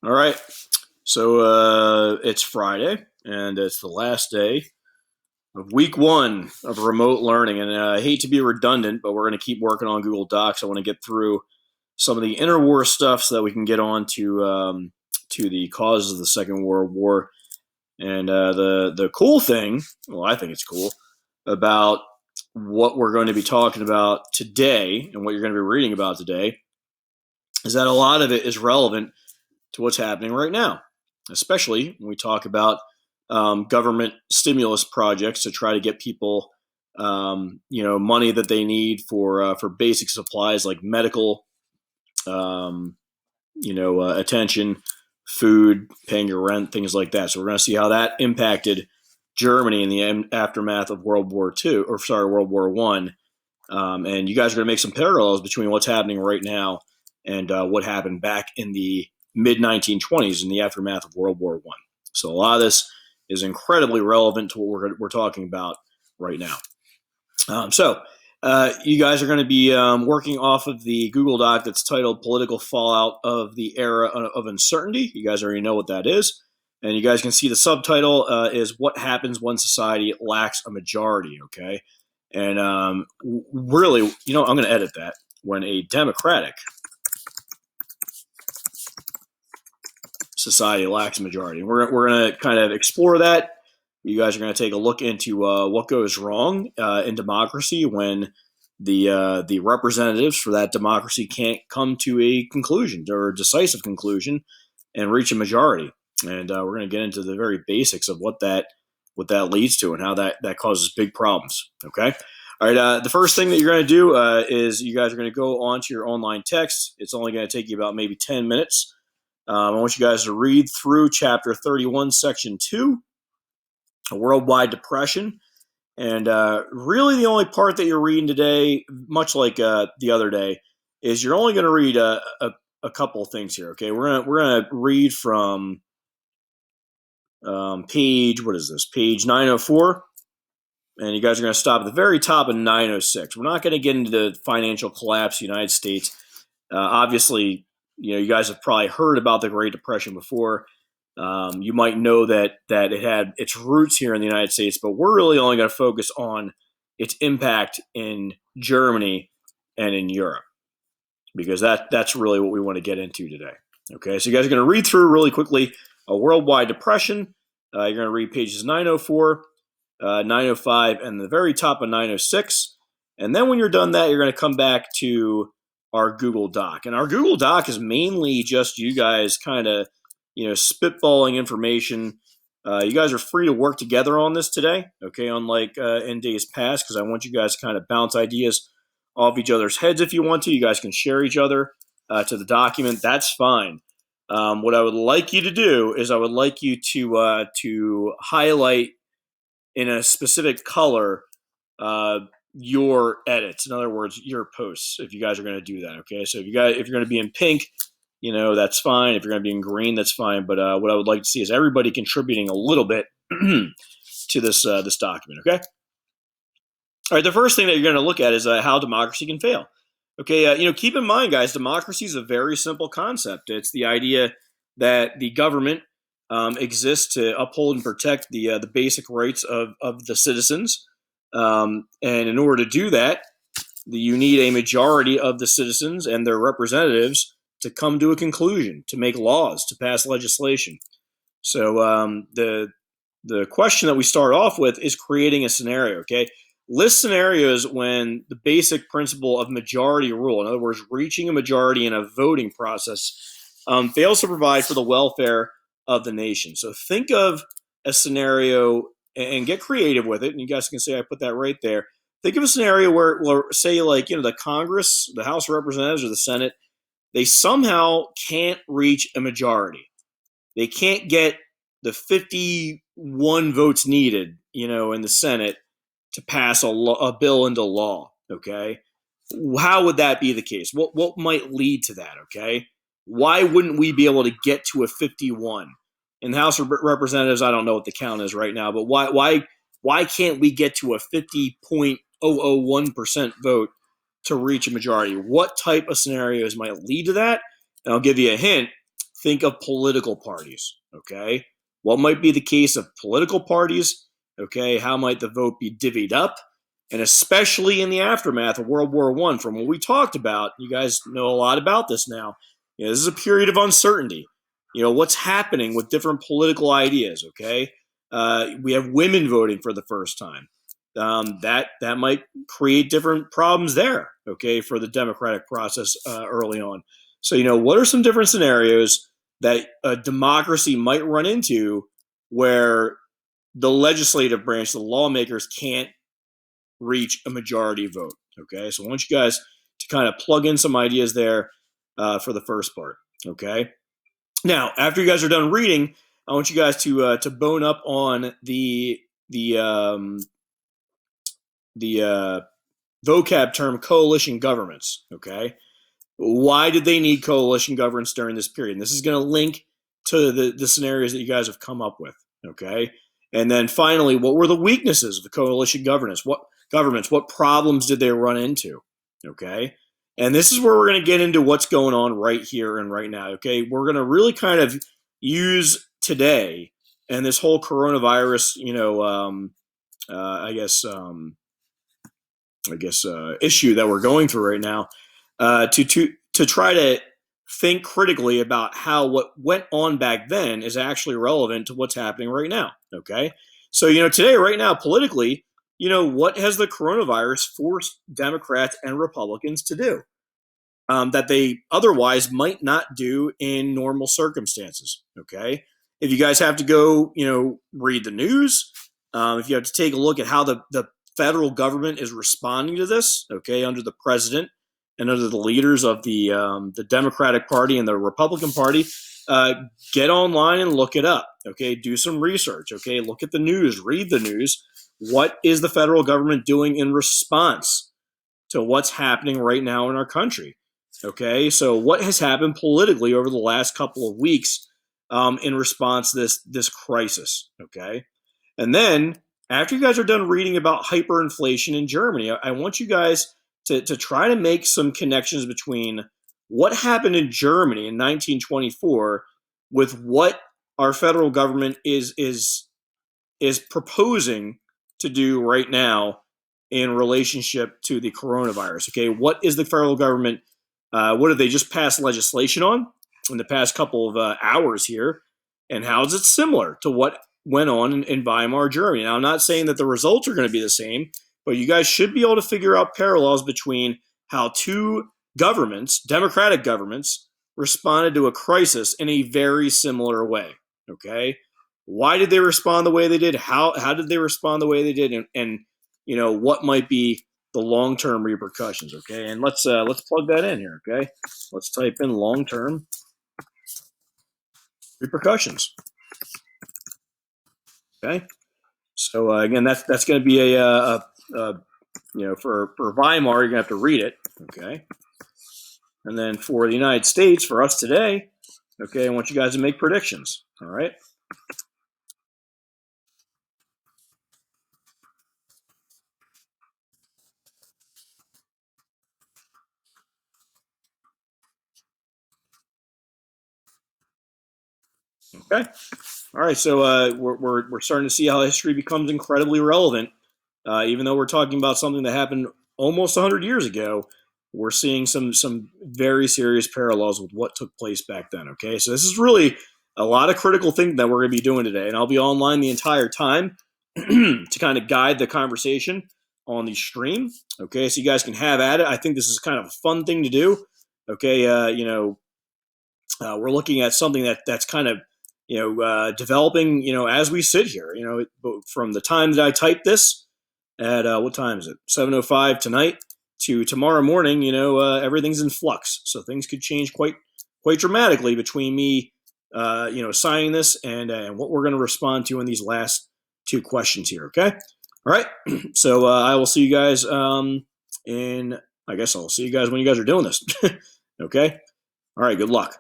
All right. So it's Friday, and it's the last day of week one of remote learning. And I hate to be redundant, but we're going to keep working on Google Docs. I want to get through some of the interwar stuff so that we can get on to the causes of the Second World War. And the cool thing, well, I think it's cool about what we're going to be talking about today and what you're going to be reading about today is that a lot of it is relevant to what's happening right now, especially when we talk about government stimulus projects to try to get people, money that they need for basic supplies like medical, attention, food, paying your rent, things like that. So we're going to see how that impacted Germany in the aftermath of World War One. And you guys are going to make some parallels between what's happening right now and what happened back in the mid 1920s in the aftermath of World War One. So a lot of this is incredibly relevant to what we're talking about right now. You guys are going to be working off of the Google Doc that's titled Political Fallout of the Era of Uncertainty. You guys already know what that is. And you guys can see the subtitle is What Happens When Society Lacks a Majority, okay? And really, I'm going to edit that. When a democratic society lacks a majority. We're going to kind of explore that. You guys are going to take a look into what goes wrong in democracy when the representatives for that democracy can't come to a conclusion or a decisive conclusion and reach a majority. And we're going to get into the very basics of what that leads to and how that causes big problems. Okay. All right. The first thing that you're going to do is you guys are going to go onto your online text. It's only going to take you about maybe 10 minutes. I want you guys to read through chapter 31, section 2, a worldwide depression. And really the only part that you're reading today, much like the other day, is you're only going to read a couple of things here. Okay, we're gonna read from page, what is this? Page 904. And you guys are going to stop at the very top of 906. We're not going to get into the financial collapse of the United States. Obviously, you guys have probably heard about the Great Depression before. You might know that it had its roots here in the United States, but we're really only going to focus on its impact in Germany and in Europe because that's really what we want to get into today. Okay, so you guys are going to read through really quickly a worldwide depression. You're going to read pages 904, 905, and the very top of 906. And then when you're done that, you're going to come back to our Google Doc. And our Google Doc is mainly just you guys kind of, spitballing information. You guys are free to work together on this today, okay, unlike in days past, because I want you guys to kind of bounce ideas off each other's heads if you want to. You guys can share each other to the document. That's fine. What I would like you to do is I would like you to highlight in a specific color your edits. In other words, your posts. If you guys are going to do that, okay. So if you're going to be in pink, that's fine. If you're going to be in green, that's fine. But what I would like to see is everybody contributing a little bit to this document. Okay. All right. The first thing that you're going to look at is how democracy can fail. Okay. Keep in mind, guys, democracy is a very simple concept. It's the idea that the government exists to uphold and protect the basic rights of the citizens. And in order to do that, you need a majority of the citizens and their representatives to come to a conclusion, to make laws, to pass legislation. So the question that we start off with is creating a scenario. Okay, list scenarios when the basic principle of majority rule, in other words, reaching a majority in a voting process, fails to provide for the welfare of the nation. So think of a scenario and get creative with it. And you guys can say I put that right there. Think of a scenario where say, like, the Congress, the House of Representatives, or the Senate, they somehow can't reach a majority. They can't get the 51 votes needed, in the Senate to pass a bill into law. Okay, how would that be the case? What might lead to that? Okay, why wouldn't we be able to get to a 51 in the House of Representatives? I don't know what the count is right now, but why can't we get to a 50.001% vote to reach a majority? What type of scenarios might lead to that? And I'll give you a hint. think of political parties. Okay, what might be the case of political parties? Okay, how might the vote be divvied up? And especially in the aftermath of World War I, from what we talked about, you guys know a lot about this now. This is a period of uncertainty. What's happening with different political ideas. Okay, we have women voting for the first time. That might create different problems there. Okay, for the democratic process early on. So what are some different scenarios that a democracy might run into where the legislative branch, the lawmakers, can't reach a majority vote? Okay, so I want you guys to kind of plug in some ideas there for the first part. Okay, now after you guys are done reading, I want you guys to bone up on the vocab term coalition governments. Okay, why did they need coalition governments during this period? And this is going to link to the scenarios that you guys have come up with. Okay, and then finally, what were the weaknesses of the coalition governments? What problems did they run into? Okay, and this is where we're going to get into what's going on right here and right now. Okay, we're going to really kind of use today and this whole coronavirus, issue that we're going through right now, to try to think critically about how what went on back then is actually relevant to what's happening right now. Okay, so today, right now, politically, what has the coronavirus forced Democrats and Republicans to do that they otherwise might not do in normal circumstances? Okay, if you guys have to go, read the news, if you have to take a look at how the federal government is responding to this, okay, under the president and under the leaders of the Democratic Party and the Republican Party, get online and look it up. Okay, do some research. Okay, look at the news, read the news. What is the federal government doing in response to what's happening right now in our country? Okay, so what has happened politically over the last couple of weeks in response to this crisis? Okay, and then after you guys are done reading about hyperinflation in Germany, I want you guys to try to make some connections between what happened in Germany in 1924 with what our federal government is proposing to do right now in relationship to the coronavirus. Okay, what is the federal government? What have they just passed legislation on in the past couple of hours here? And how is it similar to what went on in Weimar, Germany? Now, I'm not saying that the results are going to be the same, but you guys should be able to figure out parallels between how two governments, democratic governments, responded to a crisis in a very similar way. Okay, why did they respond the way they did? How did they respond the way they did? And what might be the long-term repercussions? Okay, and let's plug that in here. Okay, let's type in long-term repercussions. Okay, so again, that's going to be for Weimar, you're going to have to read it. Okay, and then for the United States, for us today, okay, I want you guys to make predictions. All right. Okay. All right. So we're starting to see how history becomes incredibly relevant. Even though we're talking about something that happened almost 100 years ago, we're seeing some very serious parallels with what took place back then. Okay. So this is really a lot of critical thinking that we're going to be doing today. And I'll be online the entire time to kind of guide the conversation on the stream. Okay. So you guys can have at it. I think this is kind of a fun thing to do. Okay. We're looking at something that's kind of developing, as we sit here, from the time that I typed this at, what time is it? 7:05 tonight to tomorrow morning, everything's in flux. So things could change quite dramatically between me, signing this and what we're going to respond to in these last two questions here. Okay. All right. So, I will see you guys, I guess I'll see you guys when you guys are doing this. Okay. All right. Good luck.